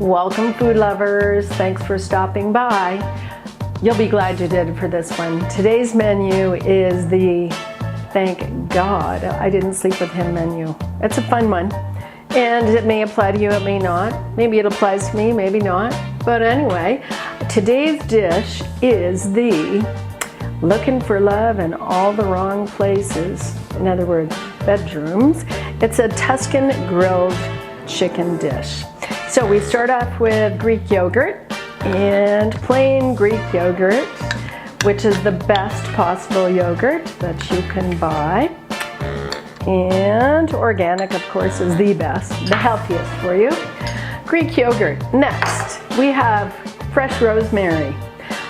Welcome, food lovers. Thanks for stopping by. You'll be glad you did for this one. Today's menu is the Thank God I Didn't Sleep With Him menu. It's a fun one, and it may apply to you, it may not. Maybe it applies to me, maybe not. But anyway, today's dish is the Looking for Love in All the Wrong Places. In other words, bedrooms. It's a Tuscan Grilled Chicken dish. So we start off with Greek yogurt and plain Greek yogurt, which is the best possible yogurt that you can buy. And organic, of course, is the best, the healthiest for you. Greek yogurt. Next, we have fresh rosemary.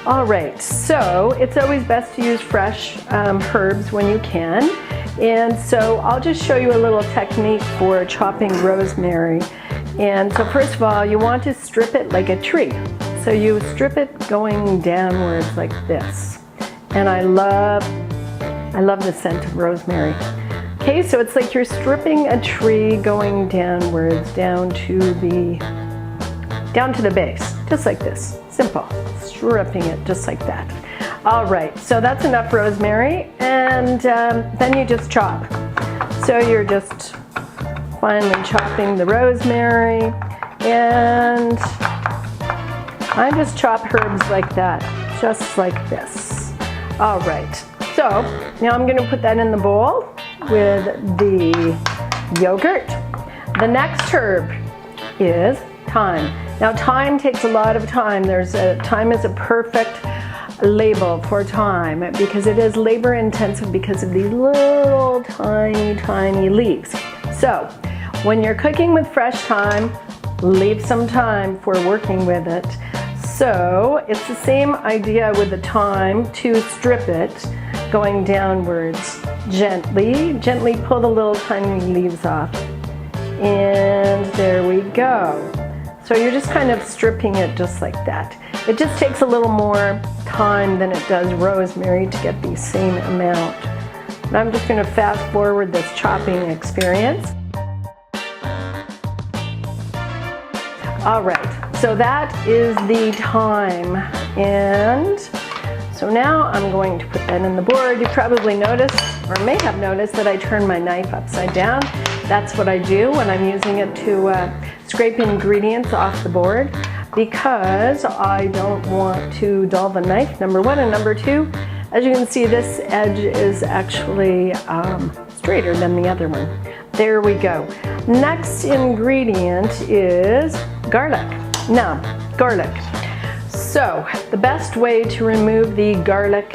All right, so it's always best to use fresh herbs when you can. And so I'll just show you a little technique for chopping rosemary. And so first of all, you want to strip it like a tree. So you strip it going downwards like this. And I love the scent of rosemary. Okay, so it's like you're stripping a tree going downwards, down to the base, just like this. Simple. Stripping it just like that. All right, so that's enough rosemary, and then you just chop. So you're just finely chopping the rosemary, and I just chop herbs like that, just like this. All right, so now I'm going to put that in the bowl with the yogurt. The next herb is thyme. Now thyme takes a lot of time. Thyme is a perfect label for thyme because it is labor intensive because of these little tiny leaves. So when you're cooking with fresh thyme, leave some time for working with it. So it's the same idea with the thyme, to strip it going downwards gently pull the little tiny leaves off, and there we go. So you're just kind of stripping it just like that. It just takes a little more time than it does rosemary to get the same amount. And I'm just going to fast forward this chopping experience. All right, so that is the thyme. And so now I'm going to put that in the board. You probably noticed, or may have noticed, that I turn my knife upside down. That's what I do when I'm using it to scrape ingredients off the board, because I don't want to dull the knife, number one. And number two, as you can see, this edge is actually straighter than the other one. There we go. Next ingredient is garlic. Now, garlic. So the best way to remove the garlic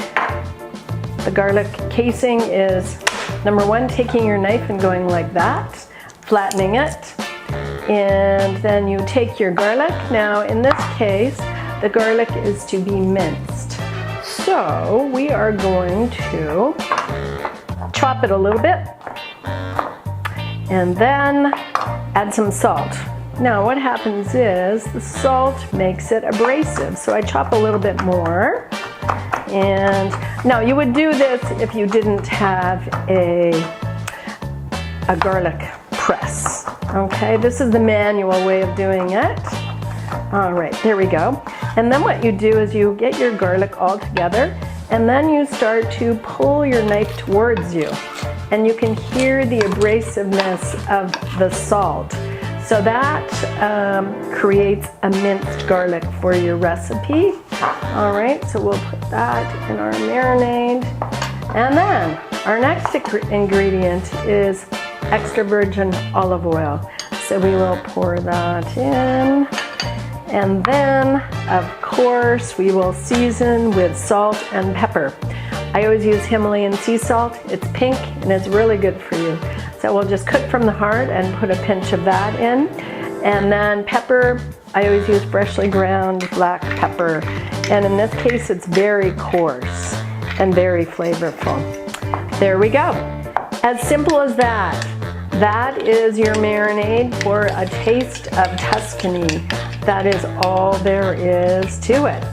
casing is, number one, taking your knife and going like that, flattening it, and then you take your garlic. Now in this case, the garlic is to be minced. So we are going to chop it a little bit and then add some salt. Now what happens is the salt makes it abrasive, so I chop a little bit more. And now you would do this if you didn't have a garlic press. Okay, this is the manual way of doing it. All right, there we go. And then what you do is you get your garlic all together, and then you start to pull your knife towards you. And you can hear the abrasiveness of the salt. So that creates a minced garlic for your recipe. All right, so we'll put that in our marinade. And then our next ingredient is extra virgin olive oil. So we will pour that in. And then, of course, we will season with salt and pepper. I always use Himalayan sea salt. It's pink and it's really good for you. So we'll just cook from the heart and put a pinch of that in. And then pepper, I always use freshly ground black pepper. And in this case, it's very coarse and very flavorful. There we go. As simple as that. That is your marinade for a taste of Tuscany. That is all there is to it.